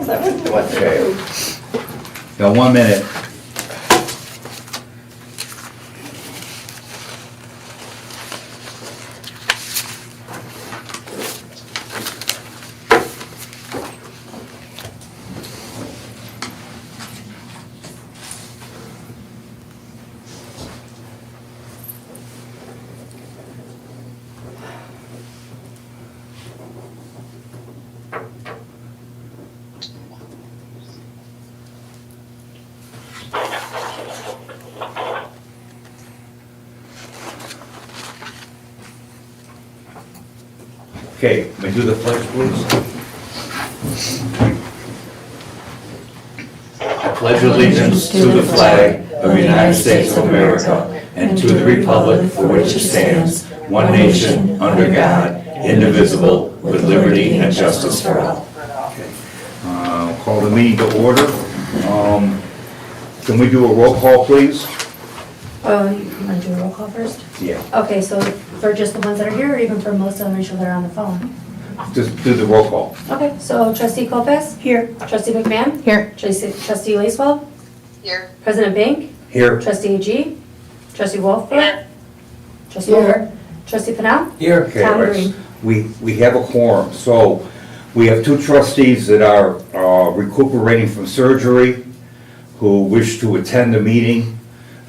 because I wouldn't know what to do. Got 1 minute. Okay, may I do the pledge, please? I pledge allegiance to the flag of the United States of America and to the republic for which it stands, one nation, under God, indivisible, with liberty and justice for all. Okay. Call the meeting to order. Can we do a roll call, please? Oh, you want to do a roll call first? Yeah. Okay, so for just the ones that are here, or even for most of them, make sure they're on the phone? Just do the roll call. Okay, so trustee Lopez? Here. Trustee McMahon? Here. Trustee Lacewell? Here. President Bink? Here. Trustee AG? Trustee Wolford? Here. Trustee Wolford? Trustee Pennell? Here. Okay, Tom right. Green. We have a quorum, so we have 2 trustees that are recuperating from surgery who wish to attend the meeting.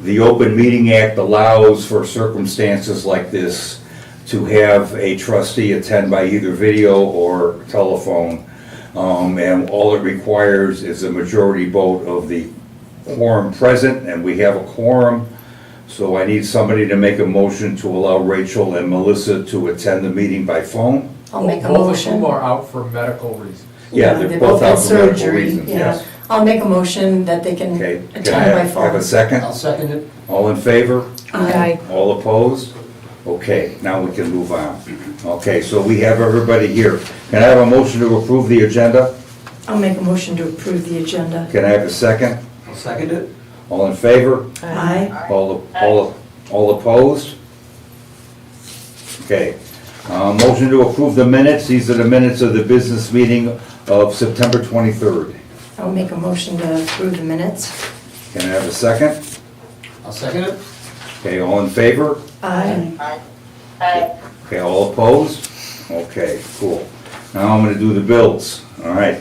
The Open Meeting Act allows for circumstances like this to have a trustee attend by either video or telephone. And all it requires is a majority vote of the quorum present, and we have a quorum. So I need somebody to make a motion to allow Rachel and Melissa to attend the meeting by phone. I'll make a Both of motion. whom are out for medical reasons. Yeah, They they're both both had out for medical surgery, reasons, yeah. yes. I'll make a motion that they can Okay, attend can I by have phone. a second? I'll second it. All in favor? Aye. All opposed? Okay, now we can move on. Okay, so we have everybody here. Can I have a motion to approve the agenda? I'll make a motion to approve the agenda. Can I have a second? I'll second it. All in favor? Aye. All opposed? Okay. Motion to approve the minutes. These are the minutes of the business meeting of September 23rd. I'll make a motion to approve the minutes. Can I have a second? I'll second it. Okay, all in favor? Aye. Aye. Okay, all opposed? Okay, cool. Now I'm gonna do the bills, all right.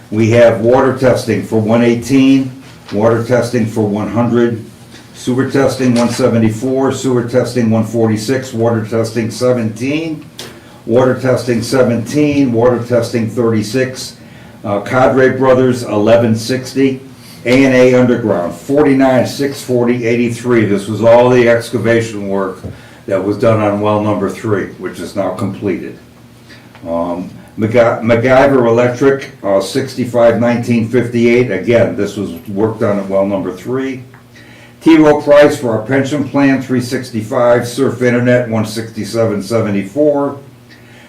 We have water testing for 118, water testing for 100, sewer testing 174, sewer testing 146, water testing 17, water testing 17, water testing 36, Cadre Brothers 1160, A&A Underground 49 640 83. This was all the excavation work that was done on well number 3, which is now completed. MacGyver Electric, 65 1958. Again, this was work done at well number 3. T-Row Price for our pension plan, 365. Surf Internet, 167.74.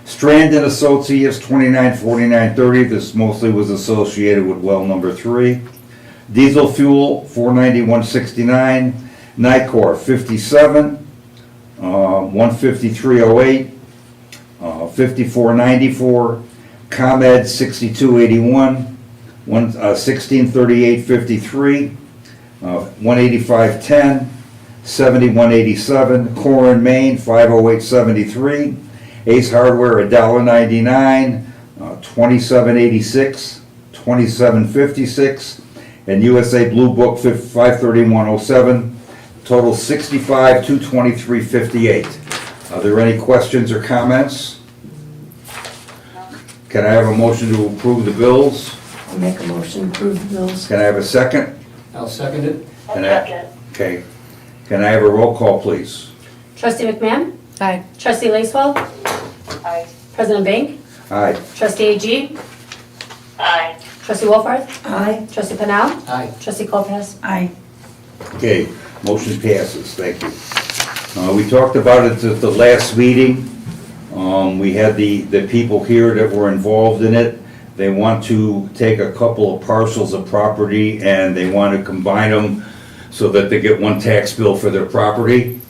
Strand and Associates, 2949.30. This mostly was associated with well number 3. Diesel fuel, 491.69. Nicor, 57. 153.08. 54.94. ComEd, 62.81. 1638.53. 185.10. 71.87. Corin, Maine, 508.73. Ace Hardware, $1.99. 27.86. 27.56. And USA Blue Book, 531.07. Total 65,223.58. Are there any questions or comments? Can I have a motion to approve the bills? I'll make a motion to approve the bills. Can I have a second? I'll second it. Okay. Can I have a roll call, please? Trustee McMahon? Aye. Trustee Lacewell? Aye. President Bink? Aye. Trustee AG? Aye. Trustee Wolford? Aye. Trustee Pennell? Aye. Trustee Lopez? Aye. Okay, motion passes, thank you. We talked about it at the last meeting. We had the people here that were involved in it. They want to take a couple of parcels of property and they want to combine them so that they get one tax bill for their property.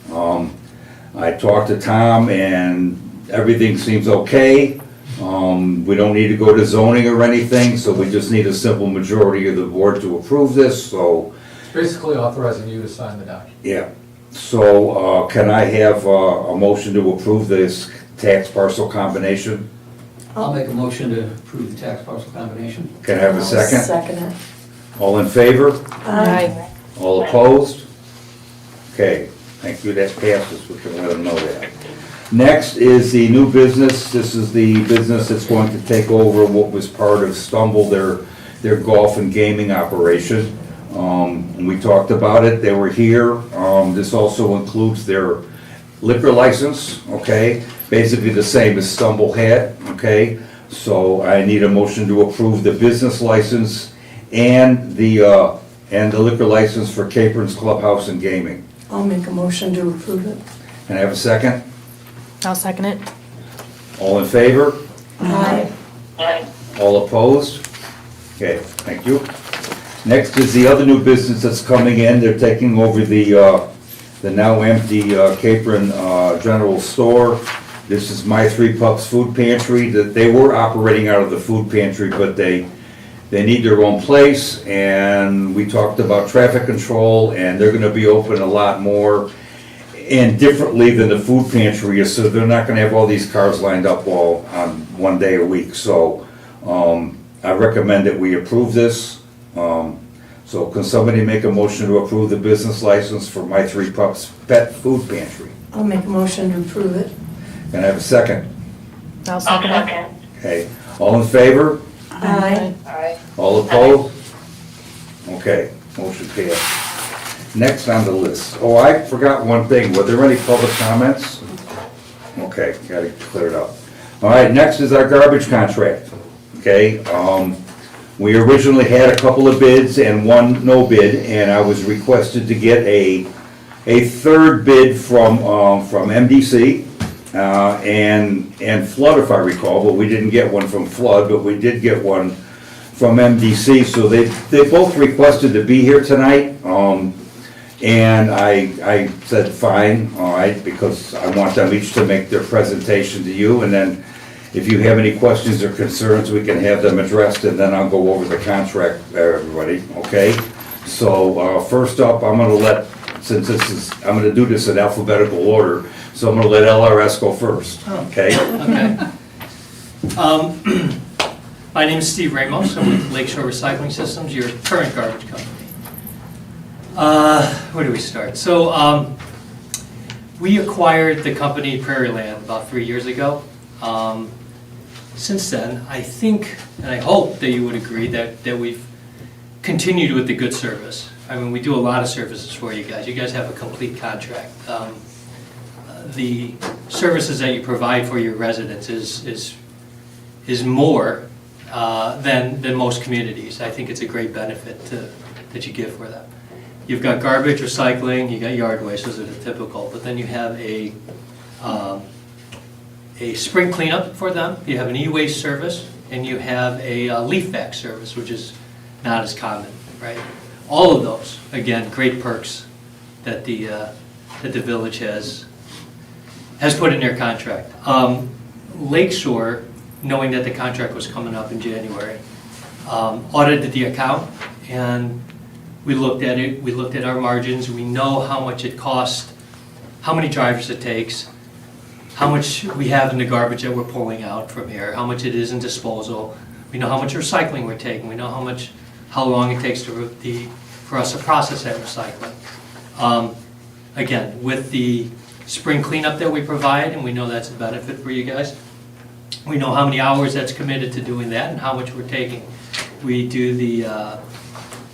I talked to Tom and everything seems okay. We don't need to go to zoning or anything, so we just need a simple majority of the board to approve this, so, It's basically authorizing you to sign the document. yeah. So, can I have a motion to approve this tax parcel combination? I'll make a motion to approve the tax parcel combination. Can I have a I'll second? Second it. All in favor? Aye. All opposed? Okay, thank you, that passes, we can let them know that. Next is the new business. This is the business that's going to take over what was part of Stumble, their golf and gaming operation. And we talked about it, they were here. This also includes their liquor license, okay? Basically the same as Stumble had, okay? So I need a motion to approve the business license and the liquor license for Capron's Clubhouse and Gaming. I'll make a motion to approve it. Can I have a second? I'll second it. All in favor? Aye. Aye. All opposed? Okay, thank you. Next is the other new business that's coming in. They're taking over the now empty Capron General Store. This is My Three Pups Food Pantry. That they were operating out of the food pantry, but they need their own place. And we talked about traffic control, and they're gonna be open a lot more and differently than the food pantry is, so they're not gonna have all these cars lined up all on one day a week. So, I recommend that we approve this. So can somebody make a motion to approve the business license for My Three Pups Pet Food Pantry? I'll make a motion to approve it. Can I have a second? I'll I'll second it. second. Okay, all in favor? Aye. Aye. All opposed? Okay, motion passed. Next on the list, oh, I forgot one thing, were there any public comments? Okay, gotta clear it up. All right, next is our garbage contract, okay? We originally had a couple of bids and one no bid, and I was requested to get a third bid from MDC, and Flood, if I recall, but we didn't get one from Flood, but we did get one from MDC, so they both requested to be here tonight, and I said, fine, all right, because I want them each to make their presentation to you, and then if you have any questions or concerns, we can have them addressed, and then I'll go over the contract there, everybody, okay? So, first up, I'm gonna do this in alphabetical order, so I'm gonna let LRS go first, okay? Okay. My name is Steve Ramos. I'm with Lakeshore Recycling Systems, your current garbage company. Where do we start? So, we acquired the company Prairie Land about 3 years ago. Since then, I think, and I hope that you would agree that we've continued with the good service. I mean, we do a lot of services for you guys. You guys have a complete contract. The services that you provide for your residents is more than most communities. I think it's a great benefit that you give for them. You've got garbage, recycling, you got yard waste, those are the typical, but then you have a spring cleanup for them, you have an e-waste service, and you have a leaf vac service, which is not as common, right? All of those, again, great perks that the village has put in their contract. Lakeshore, knowing that the contract was coming up in January, audited the account, and we looked at it, we looked at our margins, we know how much it costs, how many drivers it takes, how much we have in the garbage that we're pulling out from here, how much it is in disposal, we know how much recycling we're taking, we know how long it takes for us to process that recycling. Again, with the spring cleanup that we provide, and we know that's a benefit for you guys, we know how many hours that's committed to doing that and how much we're taking. We do the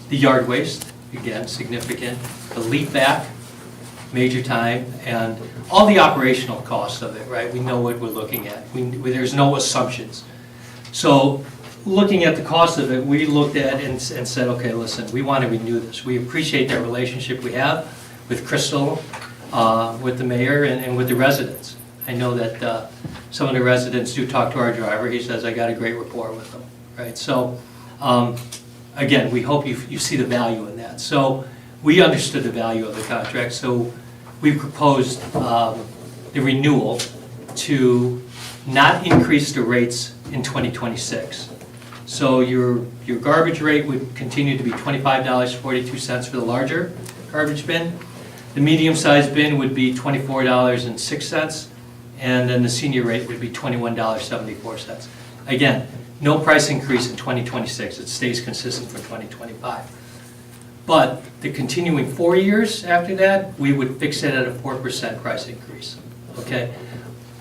yard waste, again, significant, the leaf vac, major time, and all the operational costs of it, right? We know what we're looking at. There's no assumptions. So looking at the cost of it, we looked at it and said, okay, listen, we want to renew this. We appreciate that relationship we have with Crystal, with the mayor, and with the residents. I know that some of the residents do talk to our driver. He says, I got a great rapport with them, right? So, again, we hope you see the value in that. So we understood the value of the contract, so we proposed the renewal to not increase the rates in 2026. So your garbage rate would continue to be $25.42 for the larger garbage bin. The medium-sized bin would be $24.06, and then the senior rate would be $21.74. Again, no price increase in 2026. It stays consistent for 2025. But the continuing 4 years after that, we would fix it at a 4% price increase, okay?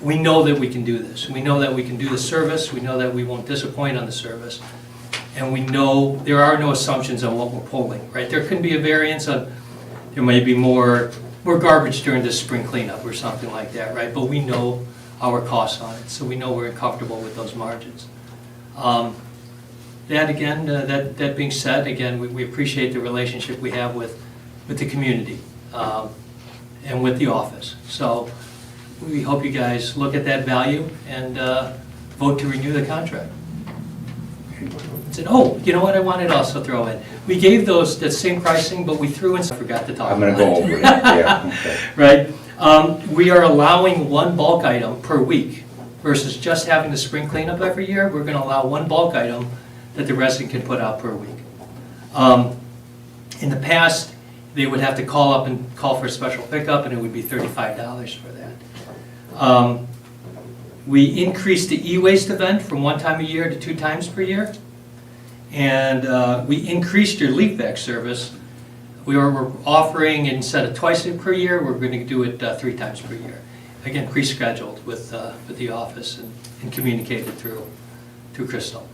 We know that we can do this. We know that we can do the service. We know that we won't disappoint on the service. And we know there are no assumptions on what we're pulling, right? There can be a variance on, there may be more garbage during the spring cleanup or something like that, right? But we know our costs on it, so we know we're comfortable with those margins. That being said, again, we appreciate the relationship we have with the community and with the office. So we hope you guys look at that value and vote to renew the contract. Oh, you know what I wanted to also throw in? We gave that same pricing, but we threw in, I forgot to talk I'm about gonna go it. over it, yeah, okay. Right? We are allowing one bulk item per week versus just having the spring cleanup every year. We're gonna allow one bulk item that the resident can put out per week. In the past, they would have to call for a special pickup, and it would be $35 for that. We increased the e-waste event from 1 time a year to 2 times per year. And we increased your leaf bag service. We're offering, instead of twice per year, we're going to do it 3 times per year. Again, pre-scheduled with the office and communicated through Crystal.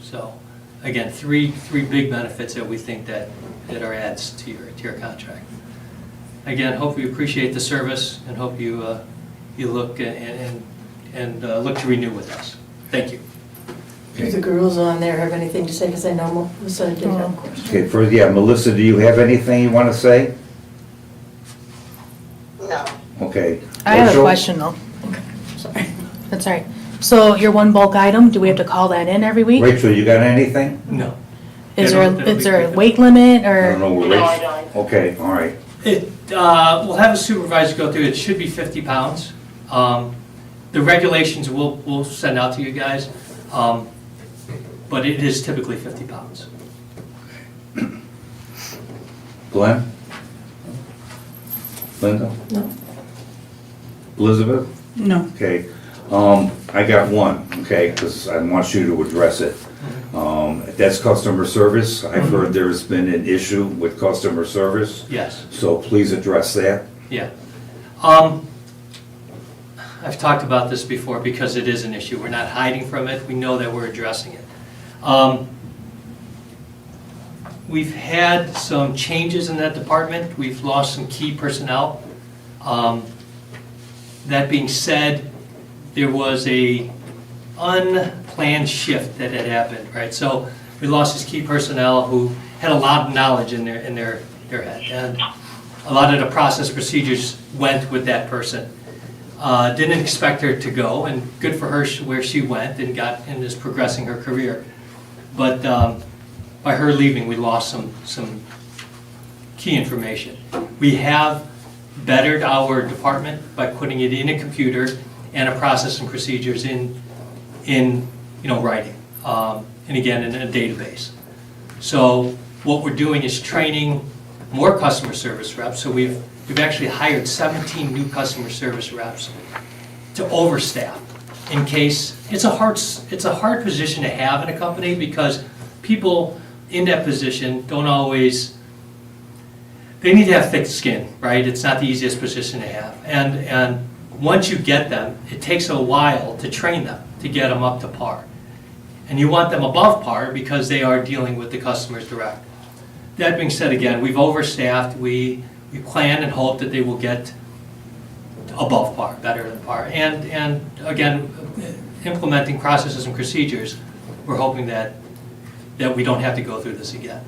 So, again, three big benefits that we think that are adds to your contract. Again, hope you appreciate the service and hope you look and look to renew with us. Thank you. Do the girls on there have anything to say? Because I know Melissa did have a question. Okay, first, yeah, Melissa, do you have anything you want to say? No. Okay. I have a Rachel? question though. Sorry. That's all right. So your one bulk item, do we have to call that in every week? Rachel, you got anything? No. Is That'll there be a good. weight limit I or? don't know, where No, I Rachel? don't. Okay, all right. We'll have a supervisor go through it. It should be 50 pounds. The regulations we'll send out to you guys, but it is typically 50 pounds. Glenn? Linda? No. Elizabeth? No. Okay, I got one, okay, because I want you to address it. That's customer service. I've heard there's been an issue with customer service, Yes, so please address that. yeah. I've talked about this before because it is an issue. We're not hiding from it. We know that we're addressing it. We've had some changes in that department. We've lost some key personnel. That being said, there was a unplanned shift that had happened, right? So we lost his key personnel who had a lot of knowledge in their head. And a lot of the process procedures went with that person. Didn't expect her to go, and good for her where she went and is progressing her career. But by her leaving, we lost some key information. We have bettered our department by putting it in a computer and a process and procedures in writing, and again in a database. So what we're doing is training more customer service reps. So we've actually hired 17 new customer service reps to overstaff in case it's a hard position to have in a company because people in that position don't always, they need to have thick skin, right? It's not the easiest position to have. And once you get them, it takes a while to train them, to get them up to par. And you want them above par because they are dealing with the customers direct. That being said, again, we've overstaffed. We plan and hope that they will get above par, better than par. And again, implementing processes and procedures, we're hoping that we don't have to go through this again.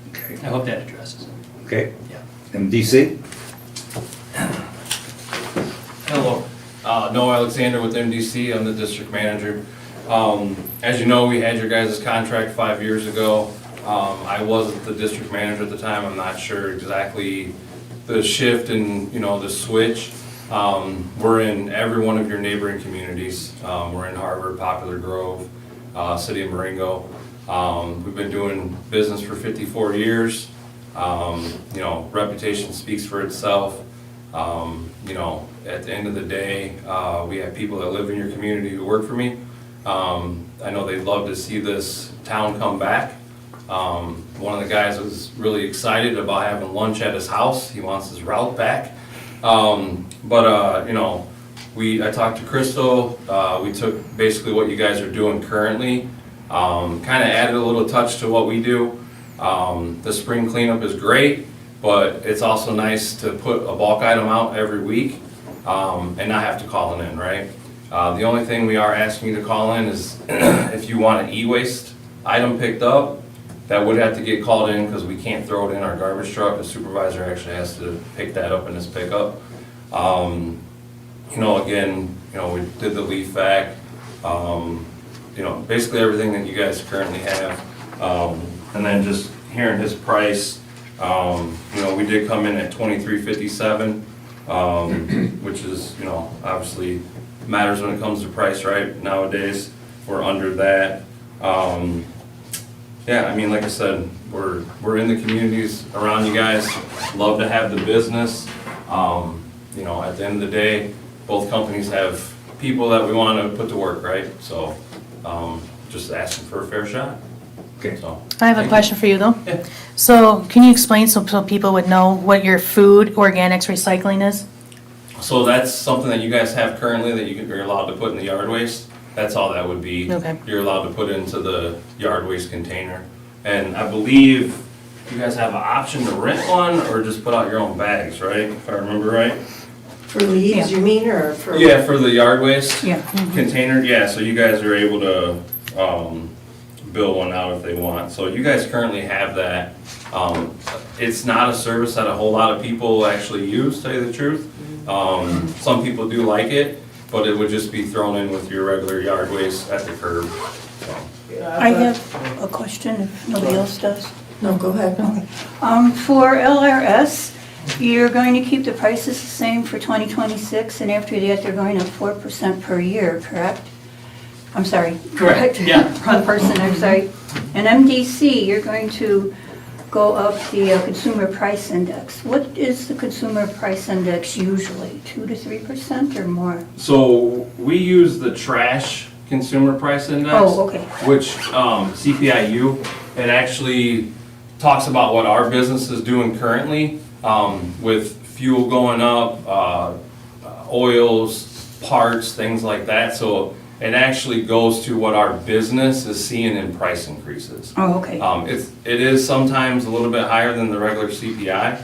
Okay. I hope that addresses it. Okay, Yeah. MDC? Hello, Noah Alexander with MDC, I'm the district manager. As you know, we had your guys' contract 5 years ago. I wasn't the district manager at the time, I'm not sure exactly the shift and, the switch. We're in every one of your neighboring communities. We're in Harvard, Poplar Grove, City of Marengo. We've been doing business for 54 years. You know, reputation speaks for itself. You know, at the end of the day, we have people that live in your community who work for me. I know they'd love to see this town come back. One of the guys was really excited about having lunch at his house. He wants his route back. You know, I talked to Crystal. We took basically what you guys are doing currently, kind of added a little touch to what we do. The spring cleanup is great, but it's also nice to put a bulk item out every week and not have to call it in, right? The only thing we are asking you to call in is if you want an e-waste item picked up, that would have to get called in because we can't throw it in our garbage truck. The supervisor actually has to pick that up in his pickup. You know, again, you know, we did the leaf vac, you know, basically everything that you guys currently have. And then just hearing his price, you know, we did come in at $23.57, which is, you know, obviously matters when it comes to price, right? Nowadays, we're under that. Yeah, I mean, like I said, we're in the communities around you guys. Love to have the business. You know, at the end of the day, both companies have people that we want to put to work, right? So, just asking for a fair shot. Okay. So, I have a thank question for you though. Yeah. So can you explain so people would know what your food organics recycling is? So that's something that you guys have currently that you're allowed to put in the yard waste. That's all that would be. Okay. You're allowed to put into the yard waste container. And I believe you guys have an option to rent one or just put out your own bags, right? If I remember right? For leaves, you mean, or for? Yeah, for the yard waste Yeah. container, yeah, so you guys are able to, build one out if they want. So you guys currently have that. It's not a service that a whole lot of people actually use, to tell you the truth. Some people do like it, but it would just be thrown in with your regular yard waste at the curb, so. I have a question if nobody else does. No, go ahead. For LRS, you're going to keep the prices the same for 2026, and after that, they're going up 4% per year, correct? I'm sorry. Correct, yeah. Wrong person, I'm sorry. And MDC, you're going to go up the Consumer Price Index. What is the Consumer Price Index usually, 2 to 3% or more? So we use the trash consumer price index. Oh, okay. Which, CPIU, it actually talks about what our business is doing currently, with fuel going up, oils, parts, things like that. So it actually goes to what our business is seeing in price increases. Oh, okay. It is sometimes a little bit higher than the regular CPI,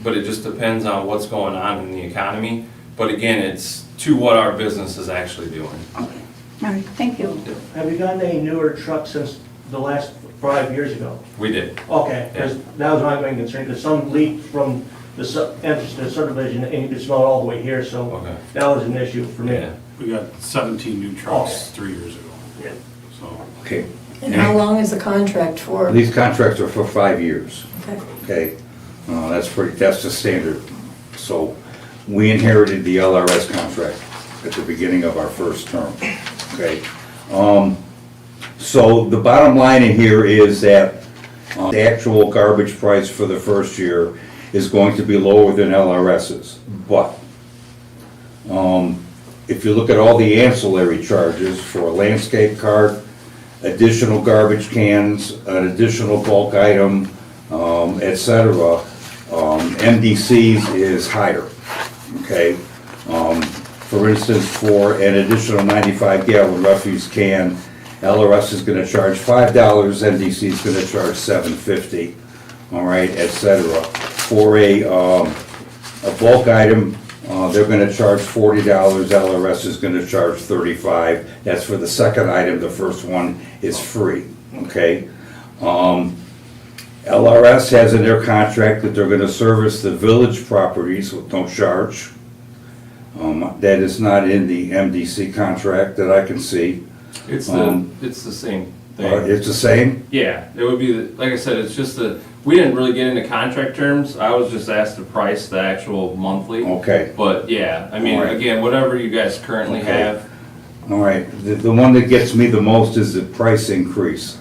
but it just depends on what's going on in the economy. But again, it's to what our business is actually doing. Okay. All right, thank you. Have you gotten any newer trucks since the last 5 years ago? We did. Okay, because that was my main concern, because some leaked from the entrance to the subdivision, and you could smell it all the way here, so Okay. that was an issue for me. Yeah. We got 17 new trucks 3 years ago, Yeah. so. Okay. And how long is the contract for? These contracts are for 5 years, Okay. okay? That's the standard. So we inherited the LRS contract at the beginning of our first term, okay? So the bottom line in here is that the actual garbage price for the first year is going to be lower than LRS's. But if you look at all the ancillary charges for a landscape cart, additional garbage cans, an additional bulk item, etc., MDC's is higher, okay? For instance, for an additional 95-gallon refuse can, LRS is gonna charge $5, MDC is gonna charge $7.50, all right, etc. For a bulk item, they're gonna charge $40, LRS is gonna charge $35. That's for the second item, the first one is free, okay? LRS has in their contract that they're gonna service the village properties with no charge. That is not in the MDC contract that I can see. It's the same thing. It's the same? Yeah, it would be, like I said, it's just we didn't really get into contract terms. I was just asked to price the actual monthly. Okay, But yeah, I mean, All right. again, whatever you guys currently Okay. have. all right. The one that gets me the most is the price increase.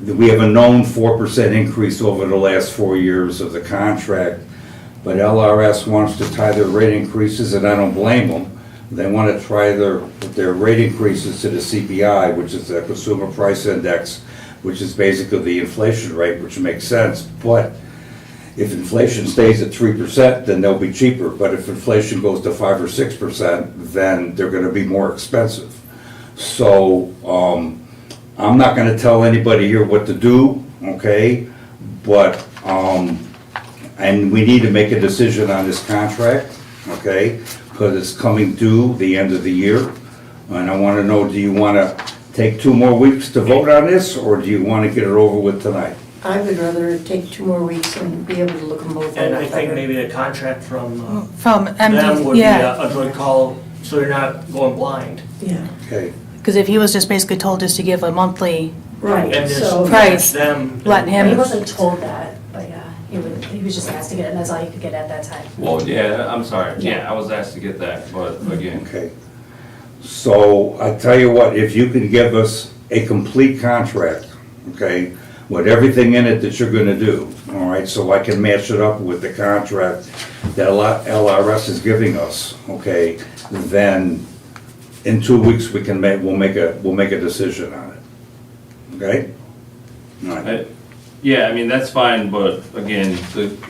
We have a known 4% increase over the last 4 years of the contract, but LRS wants to tie their rate increases, and I don't blame them. They want to try their rate increases to the CPI, which is the Consumer Price Index, which is basically the inflation rate, which makes sense. But if inflation stays at 3%, then they'll be cheaper. But if inflation goes to 5 or 6%, then they're going to be more expensive. So I'm not going to tell anybody here what to do, okay? But and we need to make a decision on this contract, okay? Because it's coming due the end of the year. And I want to know, do you want to take 2 more weeks to vote on this, or do you want to get it over with tonight? I would rather take 2 more weeks and be able to look them both And over. I think maybe a contract from From them MD, would be yeah, a good call, so you're not going blind. Yeah, Okay, because if he was just basically told just to give a monthly, right, And just so. Price. them. Letting And he him, wasn't told that, but yeah, he was just asked to get it, and that's all he could get at that time. Well, yeah, I'm sorry. Yeah, I was asked to get that, but again, okay. So I tell you what, if you can give us a complete contract, okay, with everything in it that you're gonna do, all right, so I can match it up with the contract that LRS is giving us, okay, then in 2 weeks, we'll make a decision on it, okay? All right. yeah, I mean, that's fine, but again,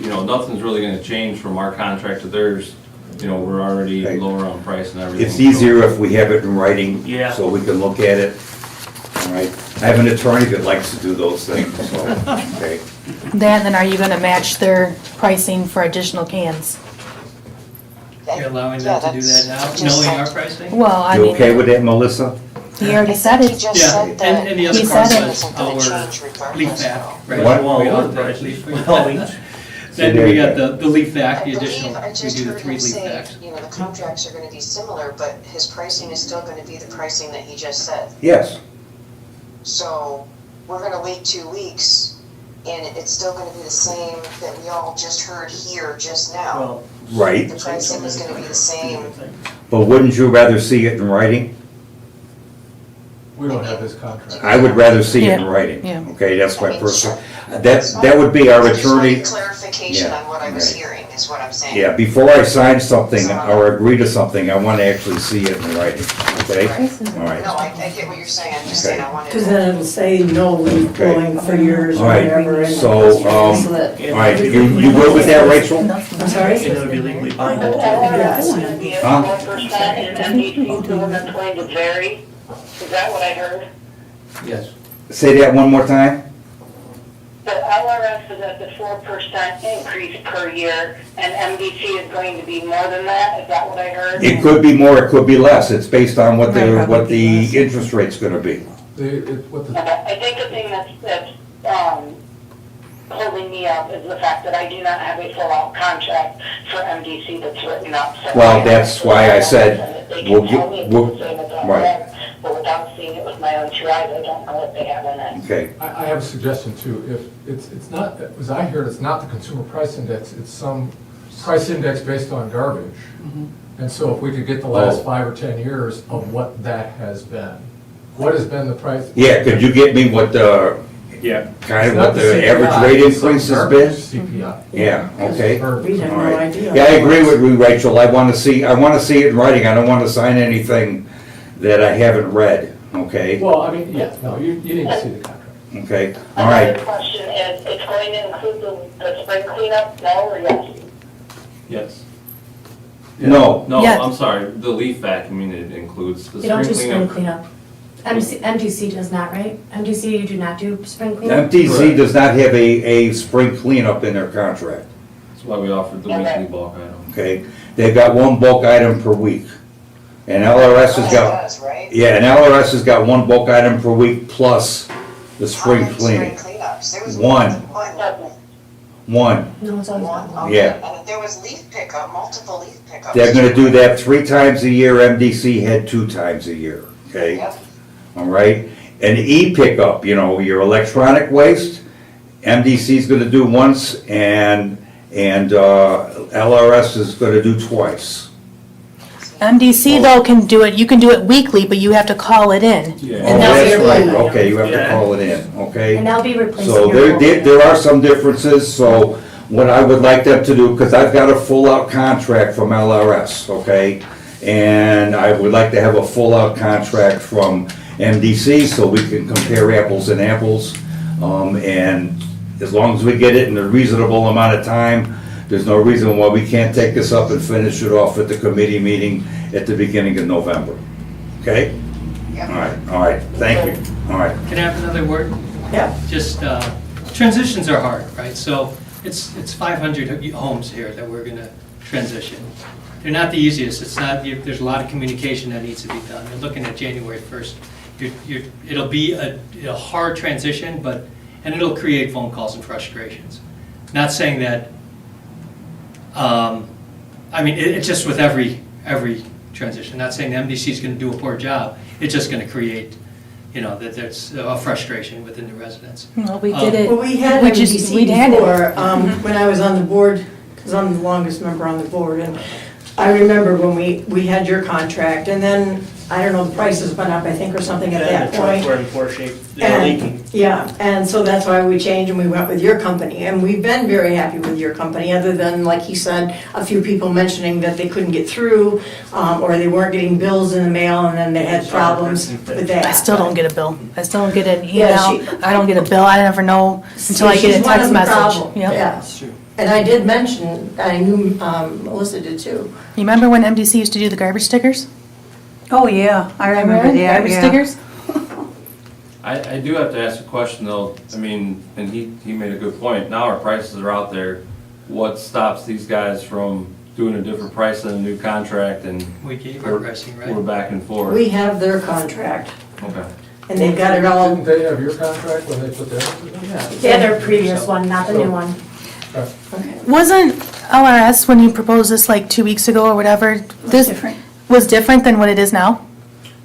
nothing's really gonna change from our contract to theirs. We're already Okay. lower on price and everything. It's easier if we have it in writing, Yeah. so we can look at it, all right? I have an attorney that likes to do those things, so, okay? then are you gonna match their pricing for additional cans? You're allowing them to do that now, knowing our pricing? Well, I You mean, okay with that, Melissa? he already said He it. just Yeah, said that. and the other He part said it. was Isn't gonna our change leaf regardless, back, though. right? What? Well, We all all the have prices, leaf well, back. Then we got the leaf back, the I additional, believe I we just do the heard 3 him leaf say, backs. the contracts are gonna be similar, but his pricing is still gonna be the pricing that he just said. Yes. So, we're gonna wait 2 weeks, and it's still gonna be the same that we all just heard here just now. Well, Right, The pricing is gonna be the same. but wouldn't you rather see it in writing? We don't have his contract. I would rather see it in Yeah, writing, yeah. okay, that's I my mean, personal, sure. that would be our I just attorney. wanted clarification Yeah, on what I was right. hearing, is what I'm saying. Yeah, before I sign something or agree to something, I want to actually see it in writing, okay? All right, No, I get what you're saying, I'm just Okay. saying I wanted Because to. then it'll say no leaf Okay. blowing for years or All right. whatever. and- So, so that- all right, you good with that, Rachel? I'm sorry? and it'll be legally binding too. Yes. Huh? 1% is MDC, the one that's going to vary, is that what I heard? Yes. Say that one more time? The LRS is at the 4% increase per year, and MDC is going to be more than that, is that what I heard? It could be more, it could be less, it's based on what Right, the, probably what the less. interest rate's gonna be. What the, I think the thing that's holding me up is the fact that I do not have a full-out contract for MDC that's written up. So Well, that's why I said They we'll can get- tell me it's we'll- the same as all right. that, but without seeing it with my own 2 eyes, I don't know what they have in it. Okay, I have a suggestion too. If it's not, as I heard, it's not the consumer price index, it's some price index based on garbage. And so if we could get the last Oh. 5 or 10 years of what that has been, what has been the price? yeah, could you get me what the, Yeah. kind of It's not what the CPI, average rate it's some increase has garbage been? CPI. Yeah, okay. We have All no right. idea. Yeah, I agree with you, Rachel, I wanna see it in writing, I don't wanna sign anything that I haven't read, okay? Well, I mean, yeah, no, you need to see the contract. Okay, all right. Another question is, it's going to include the spring cleanup, no or yes? Yes. No, No, Yes. I'm sorry, the leaf vac, it includes the You don't do spring spring cleanup. cleanup. MDC does not, right? MDC, you do not do spring cleanup? MTC Correct. does not have a spring cleanup in their contract, That's why we offered the weekly bulk item. okay? They've got one bulk item per week. And LRS has got, Does, right? yeah, and LRS has got one bulk item per week plus the spring How many cleaning. spring cleanups? There was One. One. One, No, it's always One, one. okay. Yeah. And there was leaf pickup, multiple leaf pickups. they're gonna do that 3 times a year, MDC had 2 times a year, okay? Yep. All right, an e-pickup, you know, your electronic waste, MDC's gonna do once, and LRS is gonna do twice. MDC though can do it, you can do it weekly, but you have to call it in. Oh, And that'll be that's your right, line item. okay, you have to Yeah. call it in, okay? And that'll be replacing So your. there are some differences, so what I would like them to do, because I've got a full-out contract from LRS, okay? And I would like to have a full-out contract from MDC, so we can compare apples and apples. And as long as we get it in a reasonable amount of time, there's no reason why we can't take this up and finish it off at the committee meeting at the beginning of November. Okay? All right, thank you, all right. Can I have another word? Yeah. Just, transitions are hard, right? So it's 500 homes here that we're gonna transition. They're not the easiest, it's not, there's a lot of communication that needs to be done. We're looking at January 1st. It'll be a hard transition, and it'll create phone calls and frustrations. Not saying that, I mean, it's just with every transition. Not saying the MDC is gonna do a poor job, it's just gonna create, that there's a frustration within the residents. Well, we did it. Well, we had We just- MDC we had it. before, when I was on the board, because I'm the longest member on the board, and I remember when we had your contract, and then, I don't know, the prices went up, I think, or something at And that the trucks point. were in poor shape, they were And- leaking. Yeah, and so that's why we changed and we went with your company, and we've been very happy with your company, other than, like he said, a few people mentioning that they couldn't get through, or they weren't getting bills in the mail, and then they had problems with that. I still don't get a bill. I still don't get an Yeah, email. I don't get a bill. I never know until I get a She's one of text the message. problem, Yep. yeah. And I did mention, I knew Melissa did too. You remember when MDC used to do the garbage stickers? Oh, yeah, I remember that, Garbage yeah. stickers? I do have to ask a question though, I mean, and he made a good point, now our prices are out there, what stops these guys from doing a different price than a new contract and We gave our pricing, we're right? back and forth? We have their contract, Okay. and they've got it all. Didn't they have your contract when they put theirs together? Yeah, their previous one, not the new one. Wasn't LRS, when you proposed this like 2 weeks ago or whatever, this Different. was different than what it is now?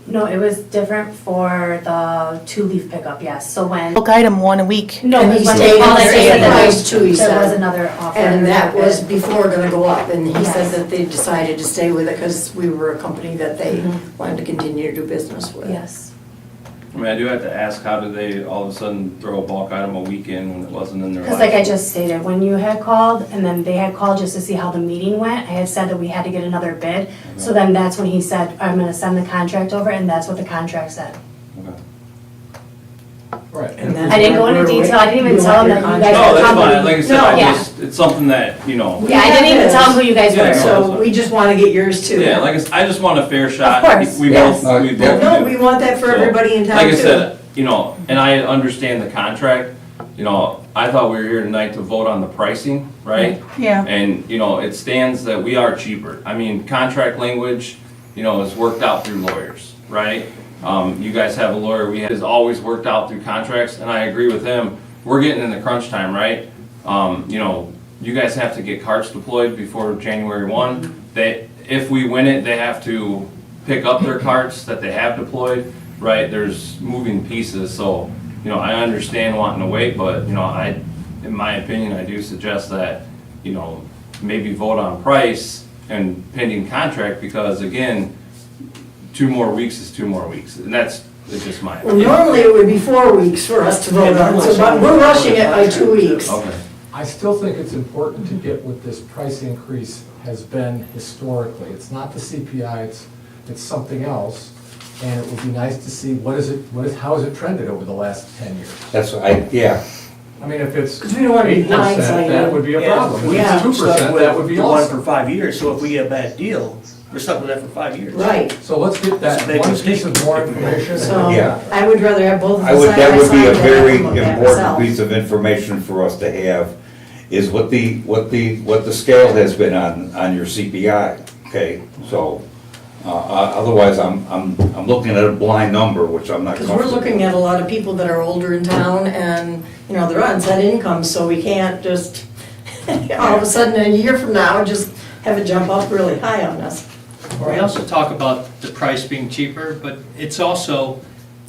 No, it was different for the 2-leaf pickup, yes, so when. Bulk item, one a week. No, And when he they stayed called, at I the said same that price too, he there was said. another offer. And that was before gonna go up, and he said Yes. that they decided to stay with it because we were a company that they wanted to continue to do business with. Yes. I mean, I do have to ask, how did they all of a sudden throw a bulk item a weekend when it wasn't in their Because like I life? just stated, when you had called and then they had called just to see how the meeting went, I had said that we had to get another bid. So then that's when he said, I'm gonna send the contract over, and that's what the contract said. Okay. Right. And that's I didn't go into where we're detail. I didn't even waiting. tell You them want that your you guys No, were that's company. fine, like I said, No, I yeah. just, it's something that, you know, Yeah, I didn't even tell them who you guys Yeah, were. So we just wanna get yours too. yeah, like I said, I just want a fair shot. course, We yes. both, we both No, do. we want that for So, everybody in town too. Like I said, you know, and I understand the contract, you know, I thought we were here tonight to vote on the pricing, right? Yeah. And, you know, it stands that we are cheaper. I mean, contract language, you know, is worked out through lawyers, right? You guys have a lawyer, we has always worked out through contracts, and I agree with him. We're getting in the crunch time, right? You know, you guys have to get carts deployed before January 1. If we win it, they have to pick up their carts that they have deployed, right? There's moving pieces, so, you know, I understand wanting to wait, but, you know, in my opinion, I do suggest that, you know, maybe vote on price and pending contract, because again, 2 more weeks is 2 more weeks, and it's just my Well, opinion. normally it would be 4 weeks for us to vote on, so but we're rushing it by 2 weeks. Okay. I still think it's important to get what this price increase has been historically. It's not the CPI, it's something else. And it would be nice to see how has it trended over the last 10 years? That's, yeah. I mean, if it's 'Cause we don't wanna be 8%, blindsided. that would be a Yeah, problem. If yeah. it's 2%, that would be The one awesome. for 5 years, so if we get a bad deal, we're stuck with that for 5 years. Right, So let's get that It's a big one mistake. piece of more information. and- so Yeah. I would rather have both of I them would, side that by would be a side than very have them look at important myself. piece of information for us to have, is what the scale has been on your CPI, okay? So, otherwise, I'm looking at a blind number, which I'm not Because comfortable. we're looking at a lot of people that are older in town and, you know, they're on set income, so we can't just, all of a sudden, a year from now, just have it jump up really high on us. We also talk about the price being cheaper, but it's also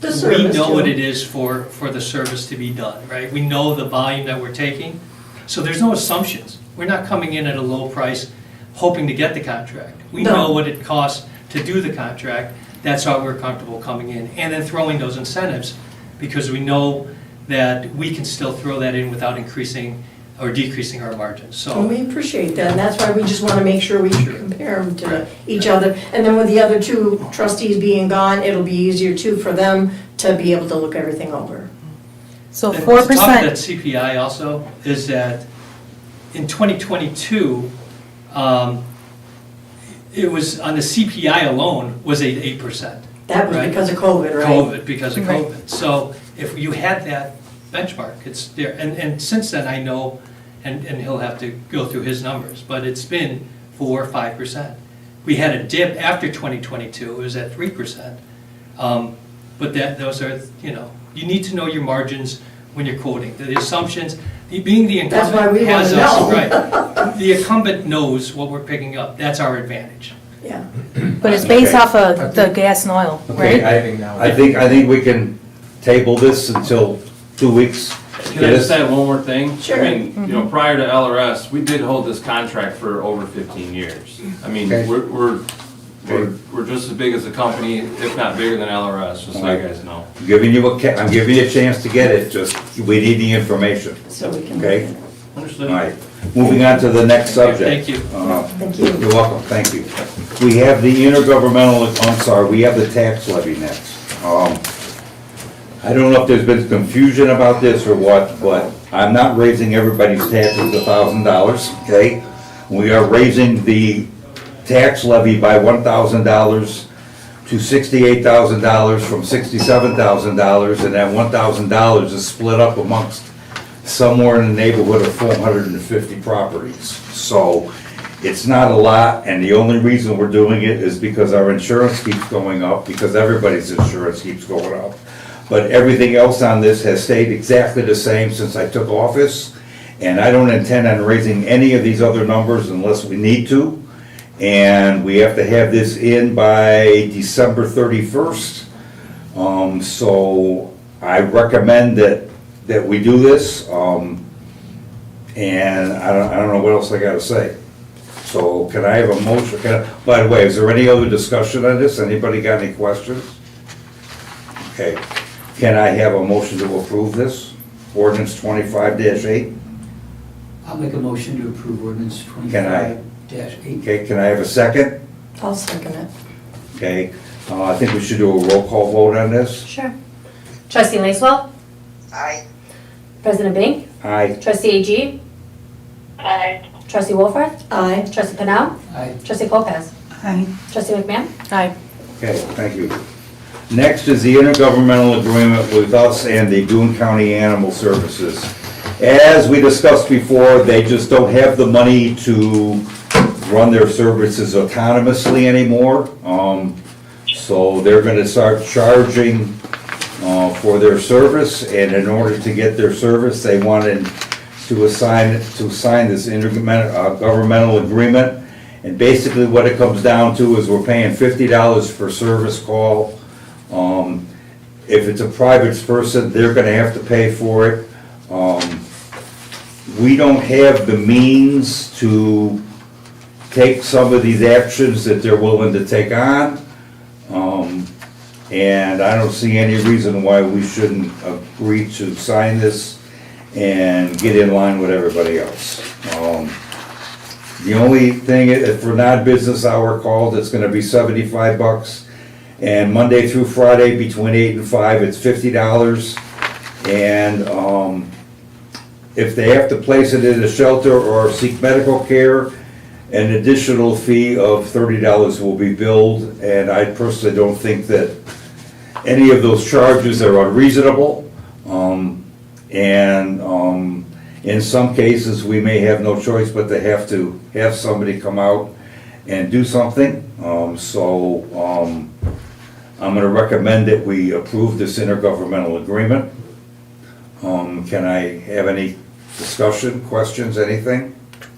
The we service, know too. what it is for the service to be done, right? We know the volume that we're taking, so there's no assumptions. We're not coming in at a low price hoping to get the contract. We No. know what it costs to do the contract, that's how we're comfortable coming in. And then throwing those incentives, because we know that we can still throw that in without increasing or decreasing our margins, And so. we appreciate that, and that's why we just want to make sure we compare them to each other. And then with the other two trustees being gone, it'll be easier too for them to be able to look everything over. So And 4%. To talk about that CPI also, is that in 2022, it was, on the CPI alone, was 8%. That was Right. because of COVID, right? COVID, because of Right. COVID. So if you had that benchmark, it's there. And since then, I know, and he'll have to go through his numbers, but it's been 4 or 5%. We had a dip after 2022, it was at 3%. But those are, you need to know your margins when you're quoting. The assumptions, being the That's why incumbent we wanna has us, know. right. The incumbent knows what we're picking up. That's our advantage. Yeah. But it's based Okay. off of the gas and oil, Okay, right? I think we can table this until 2 weeks. Can I just add one more thing? Sure. I mean, prior to LRS, we did hold this contract for over 15 years. I mean, Okay. we're just as big as the company, if not bigger than LRS, just so you guys know. I'm giving you a chance to get it, just, we need the information, So we can. okay? All Understood? right, moving on to the next subject. Thank you. Thank you. You're welcome, thank you. We have the we have the tax levy next. I don't know if there's been confusion about this or what, but I'm not raising everybody's taxes $1,000, okay? We are raising the tax levy by $1,000 to $68,000 from $67,000, and that $1,000 is split up amongst somewhere in the neighborhood of 450 properties. So it's not a lot, and the only reason we're doing it is because our insurance keeps going up, because everybody's insurance keeps going up. But everything else on this has stayed exactly the same since I took office, and I don't intend on raising any of these other numbers unless we need to. And we have to have this in by December 31st. So I recommend that we do this, and I don't know what else I gotta say. So can I have a motion? By the way, is there any other discussion on this? Anybody got any questions? Okay, can I have a motion to approve this? Ordinance 25-8? I'll make a motion to approve ordinance Can I? 25-8. Okay, can I have a second? I'll second it. Okay, I think we should do a roll call vote on this. Sure. Trustee Lacewell? Aye. President Bink? Aye. Trustee AG? Aye. Trustee Wolford? Aye. Trustee Pennell? Aye. Trustee Lopez? Aye. Trustee McMahon? Aye. Okay, thank you. Next is the intergovernmental agreement with us and the Boone County Animal Services. As we discussed before, they just don't have the money to run their services autonomously anymore. So they're gonna start charging for their service, and in order to get their service, they wanted to sign this intergovernmental agreement. And basically what it comes down to is we're paying $50 per service call. If it's a private person, they're gonna have to pay for it. We don't have the means to take some of these actions that they're willing to take on. And I don't see any reason why we shouldn't agree to sign this and get in line with everybody else. The only thing, for non-business hour calls, it's gonna be $75. And Monday through Friday, between 8 and 5, it's $50. And if they have to place it in a shelter or seek medical care, an additional fee of $30 will be billed. And I personally don't think that any of those charges are unreasonable. In some cases, we may have no choice but to have somebody come out and do something. I'm gonna recommend that we approve this intergovernmental agreement. Can I have any discussion, questions, anything?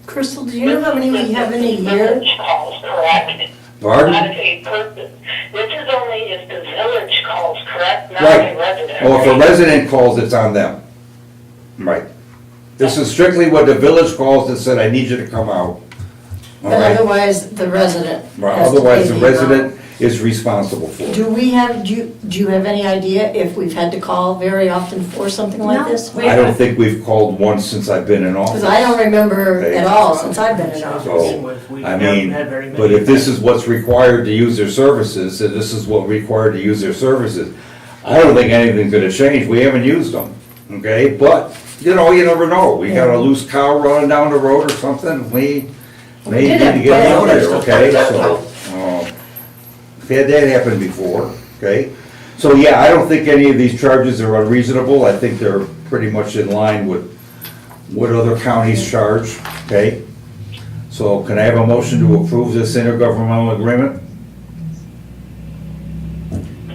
Crystal, do you know how many we have in a year? Village calls, correct? Pardon? Not a paid person. This is only if the village village calls, correct? Not Right. a resident. Or if a resident calls, it's on them. Right. This is strictly what the village calls and said, I need you to come out. All But right? otherwise, the resident Right, has to otherwise, pay the the amount. resident is responsible for it. Do you have any idea if we've had to call very often for something like No. this? Wait. I don't think we've called once since I've been in office. Because I don't remember at all since I've been in office. So, I mean, but if this is what's required to use their services, and this is what required to use their services, I don't think anything's gonna change, we haven't used them, okay? But, you know, you never know, we got a loose cow running down the road or something, we may need to get out there, okay? So, we've had that happen before, okay? So, yeah, I don't think any of these charges are unreasonable, I think they're pretty much in line with what other counties charge, okay? So can I have a motion to approve this intergovernmental agreement?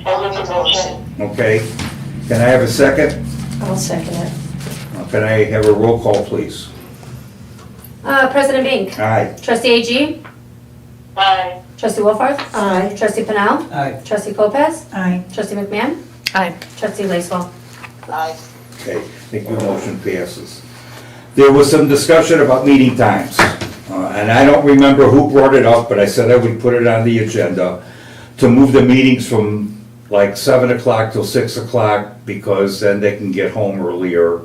I'll make a motion. Okay. Can I have a second? I'll second it. Can I have a roll call, please? President Bink, Aye. trustee AG, Aye. trustee Wolford, Aye. trustee Pennell, Aye. trustee Lopez, Aye. trustee McMahon, Aye. trustee Lacewell. Aye. Okay, I think the motion passes. There was some discussion about meeting times, and I don't remember who brought it up, but I said I would put it on the agenda to move the meetings from like 7 o'clock till 6 o'clock, because then they can get home earlier.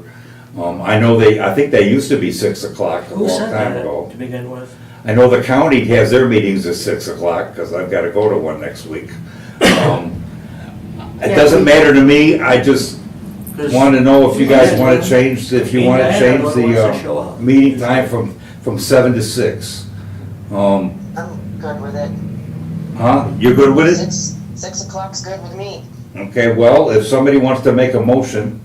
I think they used to be 6 o'clock a Who long said time that ago. to begin with? I know the county has their meetings at 6 o'clock, because I've got to go to one next week. It doesn't matter to me, I just want to know if you guys want to change, if you want to change the meeting time from 7 to 6. I'm good with it. Huh? You're good with it? 6 o'clock's good with me. Okay, well, if somebody wants to make a motion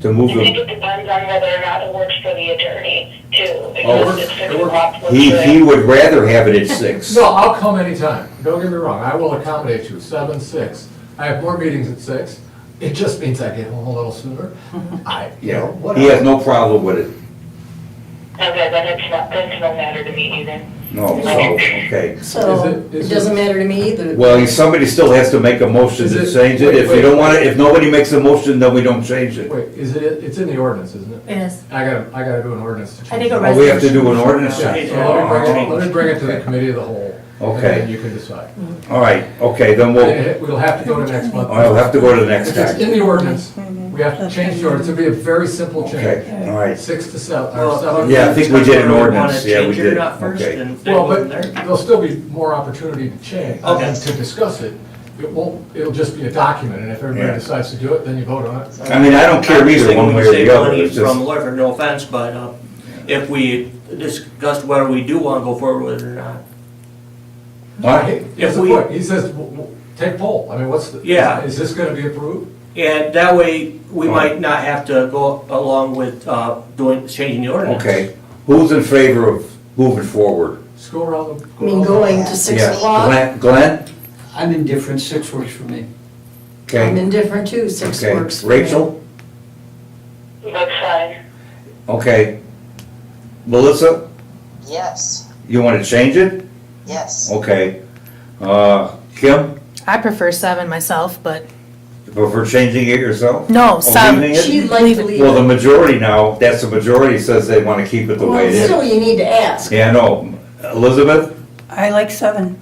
to move I think the, it depends on whether or not it works for the attorney too. Oh, Because if 6 o'clock works for he him. would rather have it at 6. No, I'll come anytime, don't get me wrong, I will accommodate you, 7, 6. I have more meetings at 6, it just means I get home a little sooner. Yeah, he whatever. has no problem with it. Okay, then it's no matter to me either. No, so, okay. So, Is it doesn't matter to me either. Well, somebody still has to make a motion Is to it- change it. wait, If you wait. don't want it, if nobody makes a motion, then we don't change it. Wait, it's in the ordinance, isn't it? It is. I gotta do an ordinance to change. I think a it. Oh, we have to do an ordinance Yeah, change. so let me bring it to the committee of the whole. Okay. And then you can decide. All right, okay, then We'll have to go to next month. I'll have to go to the next If it's time. in the ordinance, we have to change the ordinance, it'll be a very simple change. Okay, all right. 6 to 7, or Well, 7. Yeah, I think we did an Wanna ordinance, yeah, we change it or did, not first, okay. and then Well, go from but there? there'll still be more opportunity to change, Okay. to discuss it. It won't, it'll just be a document, and if Yeah. everybody decides to do it, then you vote on it. I mean, I don't care either one way or the other, it's From just, Lloyd, no offense, but if we discussed whether we do want to go forward with it or not. what? Here's the we- point, he says, take a poll, I mean, what's the? Yeah. Is this gonna be approved? And that way, we Oh. might not have to go along with changing the ordinance. Okay, who's in favor of moving forward? Just go around the. I mean, going to 6 Yeah, o'clock, Glenn? I'm indifferent, 6 works for me. I'm Okay, indifferent too, 6 okay. works. for me. Rachel? That's fine. Okay. Melissa, Yes, you want to change it? yes. Okay. Kim, I prefer 7 myself, but you prefer changing it yourself? no, Oh, 7. leaving it? She'd like to leave Well, the it. majority now, that's the majority says they want to keep it the way Well, it is. still, you need to ask. Yeah, I know. Elizabeth? I like 7.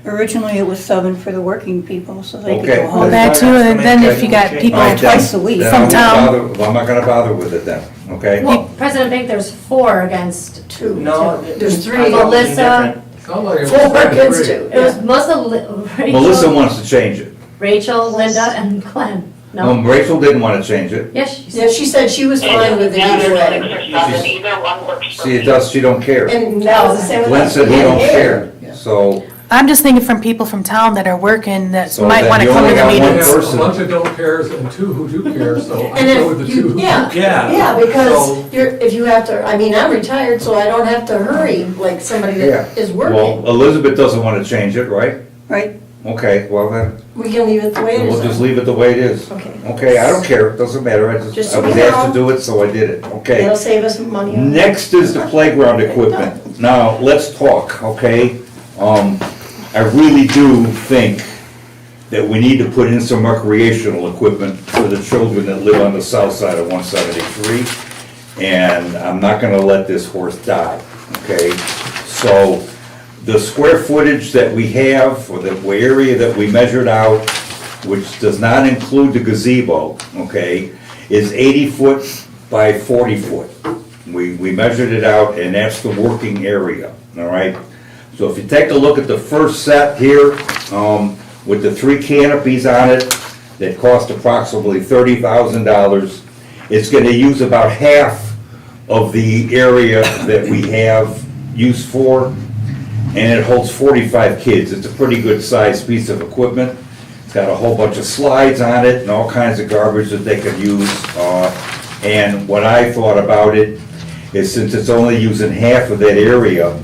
Originally, it was 7 for the working people, so they could Okay. go Well, home. that too, and then if you got people All right, then- twice a week. then from I'm gonna town. bother- well, I'm not gonna bother with it then, okay? Well, President Bink, there's 4 against 2. No. There's I 3. thought it was Melissa- different. Sounds like it was 4 very against great. 2. It was Melissa, Melissa Rachel, wants to change it. Rachel, Linda, and Glenn. No? Rachel didn't want to change it. Yes, she Yeah, said. she said she was fine with it Either either 6 way. or 7, either one works for See, it me. does, she don't care. And that was the same with Glenn us. said he We don't didn't care, so, I'm just thinking from people from town that are working that So might then want to you come to only the got one We meetings. have person. a bunch of don't cares and 2 who do care, so And I'm go with the if 2 you, who do. yeah, Yeah. yeah, because So- if you have to, I mean, I'm retired, so I don't have to hurry like somebody yeah. that is Well, working. Elizabeth doesn't want to change it, right? Right? Okay, well then, We can leave it the way it we'll just is. leave it the way it is. Okay. Okay, I don't care, it doesn't matter, I Just just, so I was we asked to know. do it, so I did it, okay? That'll save us money. on it. Next is the playground equipment. Now, let's talk, okay? I really do think that we need to put in some recreational equipment for the children that live on the south side of 173. And I'm not gonna let this horse die, okay? So the square footage that we have, or the area that we measured out, which does not include the gazebo, okay, is 80 foot by 40 foot. We measured it out, and that's the working area, all right? So if you take a look at the first set here, with the 3 canopies on it, that cost approximately $30,000, it's gonna use about half of the area that we have use for, and it holds 45 kids. It's a pretty good sized piece of equipment. It's got a whole bunch of slides on it and all kinds of garbage that they could use. And what I thought about it is, since it's only using half of that area,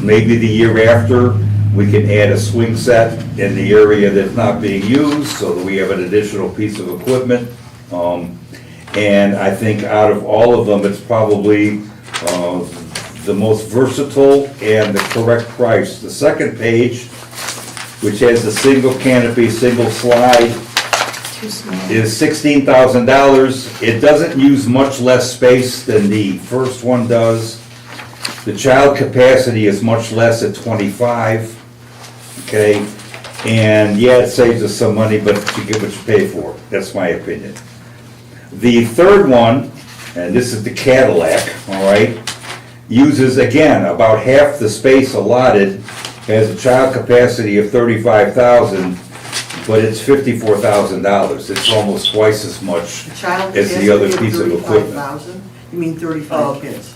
maybe the year after, we can add a swing set in the area that's not being used, so that we have an additional piece of equipment. And I think out of all of them, it's probably the most versatile and the correct price. The second page, which has the single canopy, single slide, is $16,000. It doesn't use much less space than the first one does. The child capacity is much less at 25, okay? And yeah, it saves us some money, but you get what you pay for. That's my opinion. The third one, and this is the Cadillac, all right, uses, again, about half the space allotted, has a child capacity of 35,000, but it's $54,000. It's almost twice as much as the other piece of equipment. You mean 35 kids?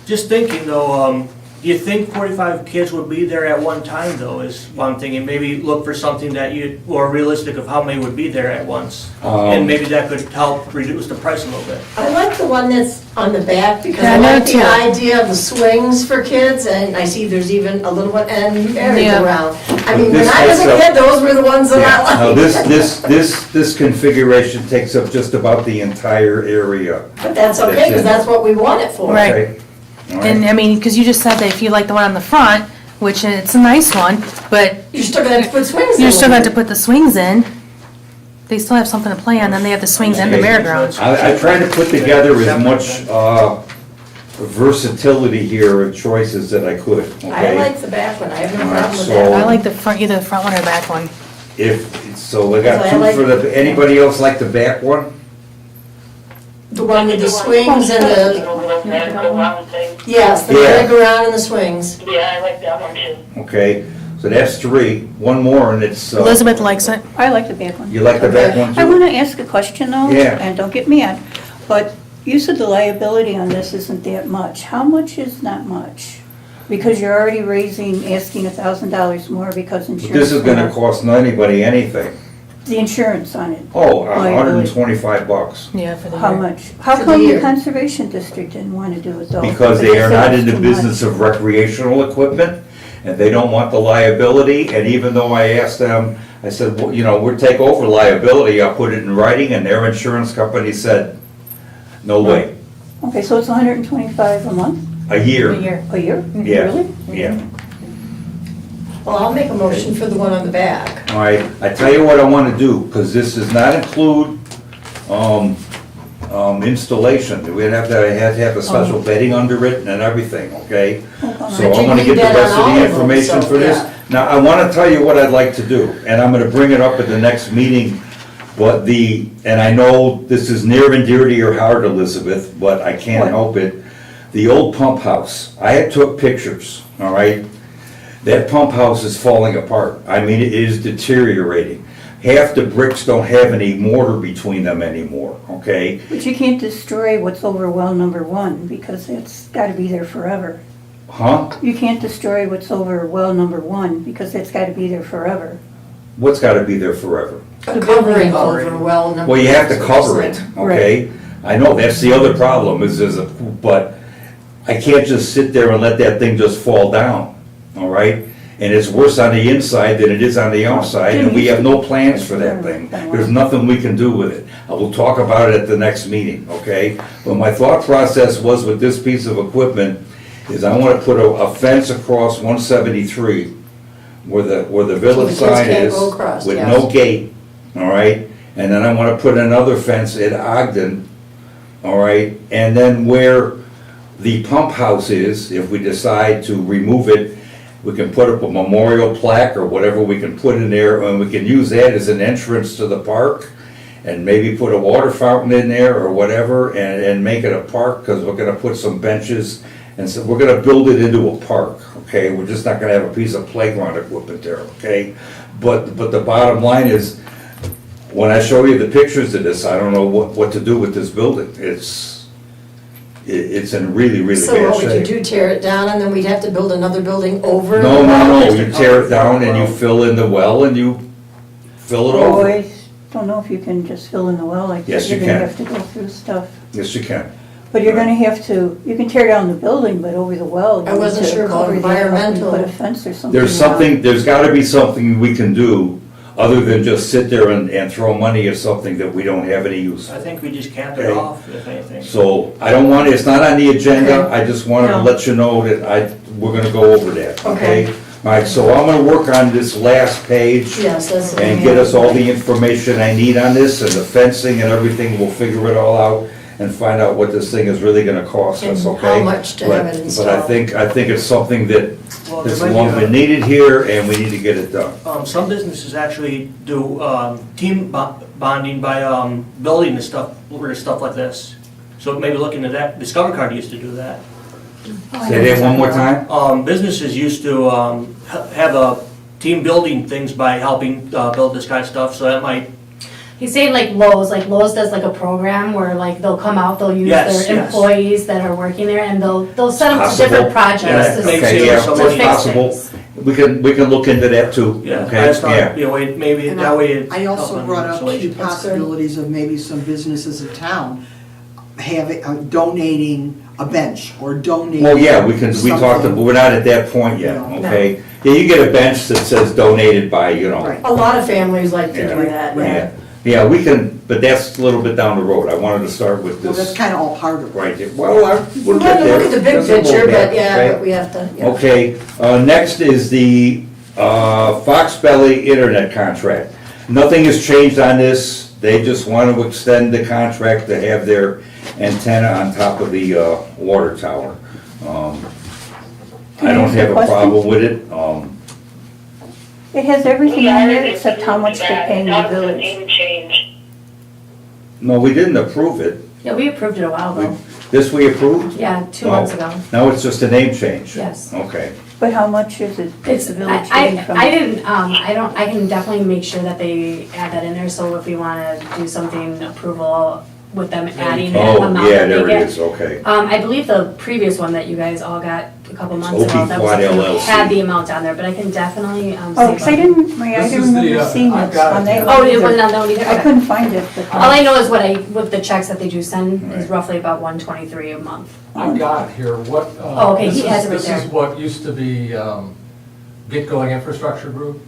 Just thinking though, do you think 45 kids would be there at one time though, is one thing, and maybe look for something that or realistic of how many would be there at once? And maybe that could help reduce the price a little bit. I like the one that's on the back, because Yeah, I I know like the too. idea of the swings for kids, and I see there's even a little one, and merry-go-round. I mean, when This I was a takes up- kid, those were the ones that Yeah, I now liked. this configuration takes up just about the entire area. But that's okay, because that's what we want it for. Right. Okay? All right? And I mean, because you just said that if you like the one on the front, which it's a nice one, but You're still gonna have to put swings in. you're still going to put the swings in. They still have something to play on, then they have the swings and the merry-go-round. I tried to put together as much versatility here and choices that I could, I okay? like the back one, I have no All right, problem with so- that. I like the front, either the front one or the back one. So we got I two like- for the, anybody else like the back one? The one with the swings and the, yes, the Yeah. merry-go-round and the swings. Yeah, I like that one too. Okay, so that's 3. One more and it's, Elizabeth likes it. I like the back one. you like the back one I too? want to ask a question though, Yeah. and don't get mad, but you said the liability on this isn't that much. How much is not much? Because you're already asking $1,000 more because insurance. This is gonna went up. cost anybody anything. The insurance on it. Oh, Liability. $125. Yeah, for the How year. much? How For the come the year. Conservation District didn't want to do it though? Because they are said not it's in the too business much. of recreational equipment, and they don't want the liability, and even though I asked them, I said, well, you know, we'll take over liability, I'll put it in writing, and their insurance company said, no way, Okay, so it's 125 a month, a year. A year. a year? Yeah, Really? yeah. Well, I'll make a motion for the one on the back. All right, I tell you what I want to do, because this does not include installation. We'd have to have a special bedding under it and everything, okay? So But I'm you gonna need get the that rest on of all the of them, information so, for this. yeah. Now, I want to tell you what I'd like to do, and I'm gonna bring it up at the next meeting, but and I know this is near and dear to your heart, Elizabeth, but I can't What? help it. The old pump house, I had took pictures, all right? That pump house is falling apart. I mean, it is deteriorating. Half the bricks don't have any mortar between them anymore, okay? But you can't destroy what's over well number 1 because it's got to be there forever. Huh? You can't destroy what's over well number 1 because it's got to be there forever. What's gotta be there forever? A covering over well number. Well, you have to cover it, okay? I know, that's the other problem, but I can't just sit there and let that thing just fall down, all right? And it's worse on the inside than it is on the outside, and we have no plans for that thing. There's nothing we can do with it. I will talk about it at the next meeting, okay? But my thought process was with this piece of equipment, is I wanna put a fence across 173 where the village So the kids sign can't is, go across, with yes. no gate, all right? And then I wanna put another fence at Ogden, all right? And then where the pump house is, if we decide to remove it, we can put up a memorial plaque or whatever we can put in there, and we can use that as an entrance to the park, and maybe put a water fountain in there or whatever, and make it a park, because we're gonna put some benches, and so we're gonna build it into a park, okay? We're just not gonna have a piece of playground equipment there, okay? But the bottom line is, when I show you the pictures of this, I don't know what to do with this building. It's in really, really So bad what would you shape. do, tear it down and then we'd have to build another building over? No, the well? no, no, you tear it down and you fill in the well and you fill it Oh, over. I don't know if you can just fill in the well like that. Yes, you You're gonna can. have to go through stuff. Yes, you can. But you're gonna have to, you can tear down the building, but over the well, you I wasn't need to sure about cover that up and environmental. put a fence or something. There's around. something, there's gotta be something we can do other than just sit there and throw money at something that we don't have any use I for. think we just capped it Okay. off, if anything. So I don't want, it's not on the agenda, Okay. I just wanted to No. let you know that we're gonna go over that, okay? Okay. All right, so I'm gonna work on this last page. Yes, that's. And get us all the information I need on this, and the fencing and everything, we'll figure it all out and find out what this thing is really gonna cost us, And okay? how much to have it But I installed. think it's something that Well, is there might long be been needed here, and we need to get it done. Some businesses actually do team bonding by building the stuff, or stuff like this. So maybe look into that. Discover Card used to do that. Say that one more time? Businesses used to have a team building things by helping build this kind of stuff, so that might, He's saying like Lowe's does like a program where like they'll come out, they'll use Yes, their yes. employees that are working there and they'll set up Possible. different projects. Yeah, to- makes Okay, it yeah, so to much it's fix possible. things. We can look into that too, yeah. I okay? just Yeah. thought, you know, maybe And that way it's. I also helping brought up two insulation. possibilities of maybe some businesses in town having, donating a bench or donating. Well, yeah, we talked, something. but we're not at that point yet, No. okay? Yeah, you get a bench that says donated by, Right. A lot of families like to Yeah. do that, yeah. Yeah, yeah, we can, but that's a little bit down the road. I wanted to start with Well, that's this kind of all part of it. right there. Well, we'll We get want to there. look at the big Doesn't picture, hold back, but yeah, okay? but we have to, yeah. Okay, next is the Fox Belly Internet contract. Nothing has changed on this. They just want to extend the contract to have their antenna on top of the water tower. Can I I don't ask a have a question? problem with it. It has everything in there except how much they're paying the village. Name change. No, we didn't approve it. Yeah, we approved it a while ago. This we approved? Yeah, 2 Oh. months ago. Now it's just a name change? Yes. Okay. But how much is it, It's, the village I getting from I it? didn't, I can definitely make sure that they add that in there, so if we wanna do something approval with them adding that Oh, amount yeah, that they there it get. is, okay. I believe the previous one that you guys all got a couple months ago, Opie that was Quad approved, LLC. had the amount on there, but I can definitely, Oh, see 'cause I about- didn't, I This didn't is the, remember seeing I've it got on it that here. one Oh, it either. wasn't on that one either? I Okay. couldn't find it, but. All I know is with the checks that they do send is Right. roughly about 123 a month. I've got here what. Oh, okay, he this has is- it right there. This is what used to be Get Going Infrastructure Group.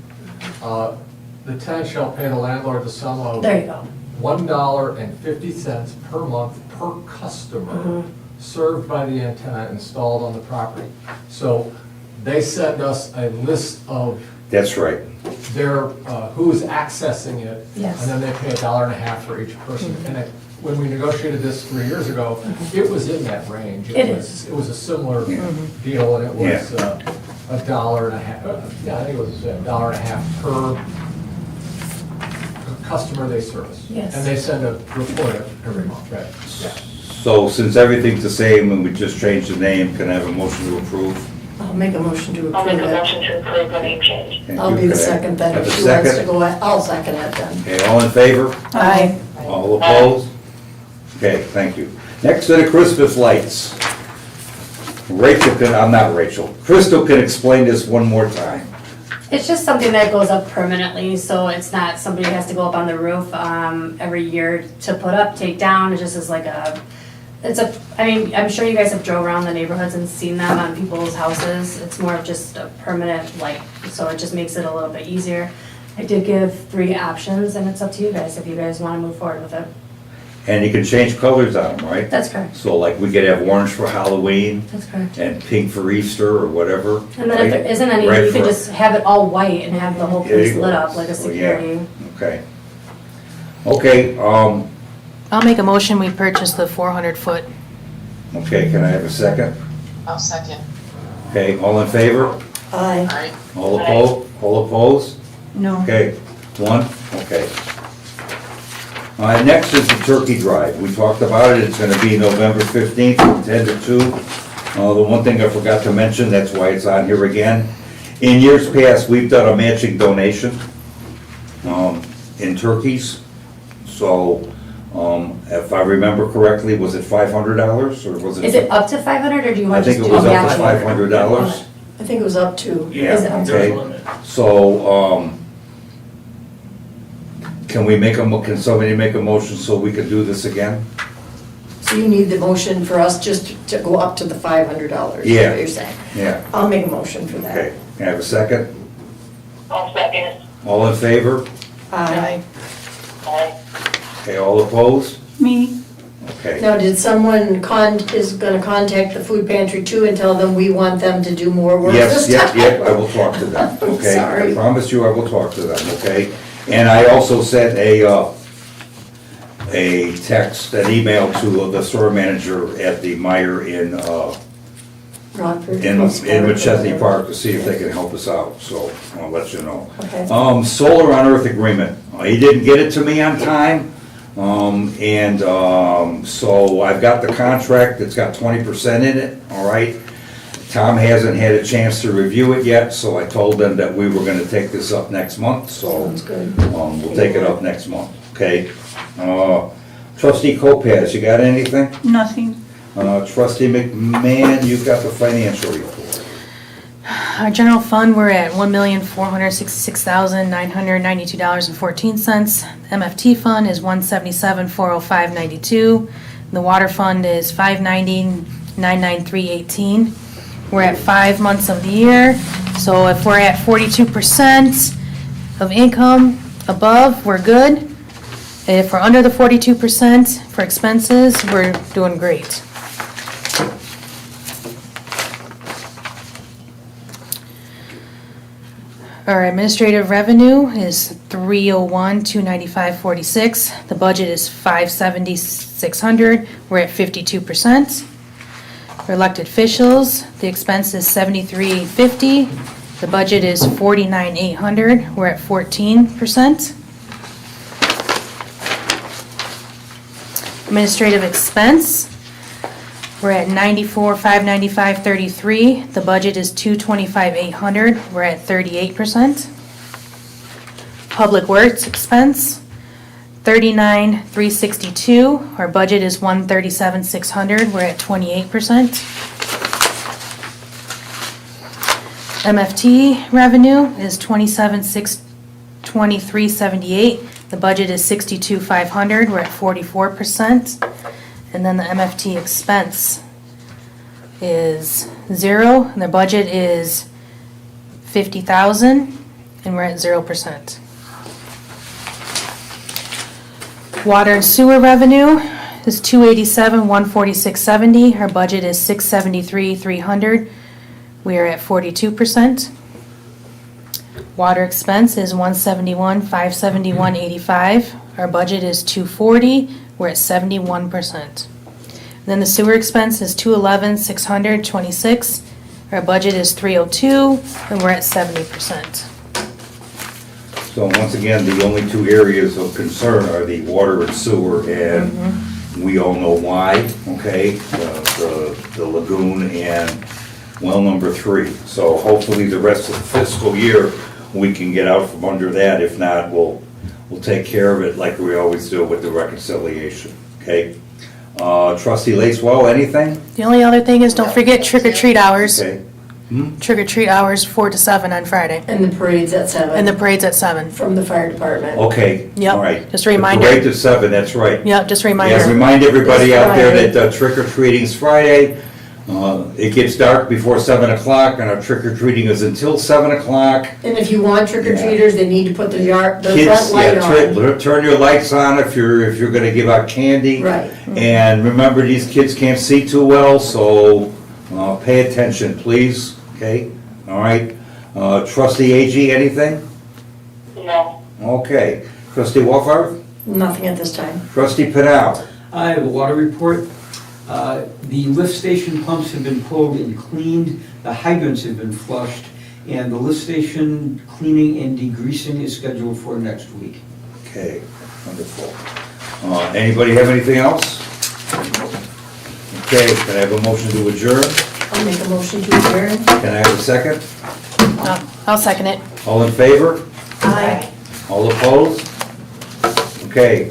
The tenant shall pay the landlord the sum of There you go. $1.50 per month per customer served by the antenna installed on the property. So they send us a list of That's right. their, who is accessing it. Yes. And then they pay $1.50 for each person. And when we negotiated this 3 years ago, it was in that range. It It was a similar Yeah. deal, and it was $1.50. Yeah, I think it was $1.50 per customer they service. Yes. And they send a report every month, right? Yeah. So since everything's the same and we just changed the name, can I have a motion to approve? I'll make a motion to I'll approve make a it. motion to approve the name change. Thank I'll you. be the Can I second then, have if a she wants to second? go, I'll second it then. Okay, all in favor? Aye. All opposed? Okay, thank you. Next set of Christmas lights. I'm not Rachel. Crystal can explain this one more time. It's just something that goes up permanently, so it's not somebody has to go up on the roof every year to put up, take down. It just is like I mean, I'm sure you guys have drove around the neighborhoods and seen them on people's houses. It's more of just a permanent light, so it just makes it a little bit easier. I did give 3 options, and it's up to you guys if you guys want to move forward with it. And you can change colors on them, right? That's correct. So like we could have orange for Halloween That's correct. and pink for Easter or whatever. And then if there isn't any, Right you can for- just have it all white and have the whole There you place go. lit up like a Oh, yeah. security. Okay. Okay, I'll make a motion, we purchase the 400-foot. okay, can I have a second? I'll second. Okay, all in favor? Aye. Aye. All opposed? All opposed? No. Okay, one, okay. Next is the turkey drive. We talked about it, it's gonna be November 15th from 10 to 2. The one thing I forgot to mention, that's why it's on here again. In years past, we've done a matching donation in turkeys. So, if I remember correctly, was it $500 or was it? Is it up to 500 or do you I want to think just it do a was up to matching? $500. I think it was up to. Yeah, Is it up to okay. the limit? So, can we make can somebody make a motion so we can do this again? So you need the motion for us just to go up to the $500, is Yeah. what you're saying? Yeah, I'll make a motion for that. okay. Can I have a second? I'll second. All in favor? Aye. Aye. Okay, all opposed? Me? Okay. Now, did someone is gonna contact the food pantry too and tell them we want them to do more work Yes, this time? yep, I will talk to them, okay? Sorry. I promise you I will talk to them, okay? And I also sent a text, an email to the store manager at the Meyer in Rockford. McChesney Park to see if they can help us out, so I'll let you know. Okay. Solar on Earth agreement, he didn't get it to me on time, so I've got the contract, it's got 20% in it, all right? Tom hasn't had a chance to review it yet, so I told them that we were gonna take this up next month, so Sounds good. we'll take it up next month, okay? Trustee Lopez, you got anything? Nothing. Trustee McMahon, you've got the financial report. Our general fund, we're at $1,466,992.14. MFT fund is $177,405.92. The water fund is $590,993.18. We're at 5 months of the year, so if we're at 42% of income above, we're good. If we're under the 42% for expenses, we're doing great. Our administrative revenue is $301,295.46. The budget is $570,600. We're at 52%. For elected officials, the expense is $73,850. The budget is $49,800. We're at 14%. Administrative expense, we're at $94,595.33. The budget is $225,800. We're at 38%. Public Works expense, $39,362. Our budget is $137,600. We're at 28%. MFT revenue is $27,623.78. The budget is $62,500. We're at 44%. And then the MFT expense is 0, and the budget is $50,000, and we're at 0%. Water and sewer revenue is $287,146.70. Our budget is $673,300. We are at 42%. Water expense is $171,571.85. Our budget is $240. We're at 71%. Then the sewer expense is $211,626. Our budget is $302, and we're at 70%. So once again, the only two areas of concern are the water and sewer, and we all know why, okay? The lagoon and well number 3. So hopefully the rest of the fiscal year, we can get out from under that. If not, we'll take care of it like we always do with the reconciliation, okay? Trustee Lacewell, anything? The only other thing is, don't forget trick-or-treat hours. Okay. Trick-or-treat hours, 4 to 7 on Friday. And the parade's at 7. And the parade's at 7. From the fire department. Okay, Yep, all right. just a reminder. The parade to 7, that's right. Yep, just a Yeah, reminder. remind everybody This out there Friday. that trick-or-treating's Friday. It gets dark before 7 o'clock, and our trick or treating is until 7 o'clock. And if you want trick or treaters, they need to put the front Kids, light on. turn your lights on if you're gonna give out candy. Right. And remember, these kids can't see too well, so pay attention, please, okay? All right. Trustee Agee, anything? No. Okay. Trustee Wolfhard? Nothing at this time. Trustee Pinal? I have a water report. The lift station pumps have been pulled and cleaned, the hydrants have been flushed, and the lift station cleaning and degreasing is scheduled for next week. Okay, wonderful. Anybody have anything else? Okay, can I have a motion to adjourn? I'll make a motion to adjourn. Can I have a second? I'll second it. All in favor? Aye. All opposed? Okay.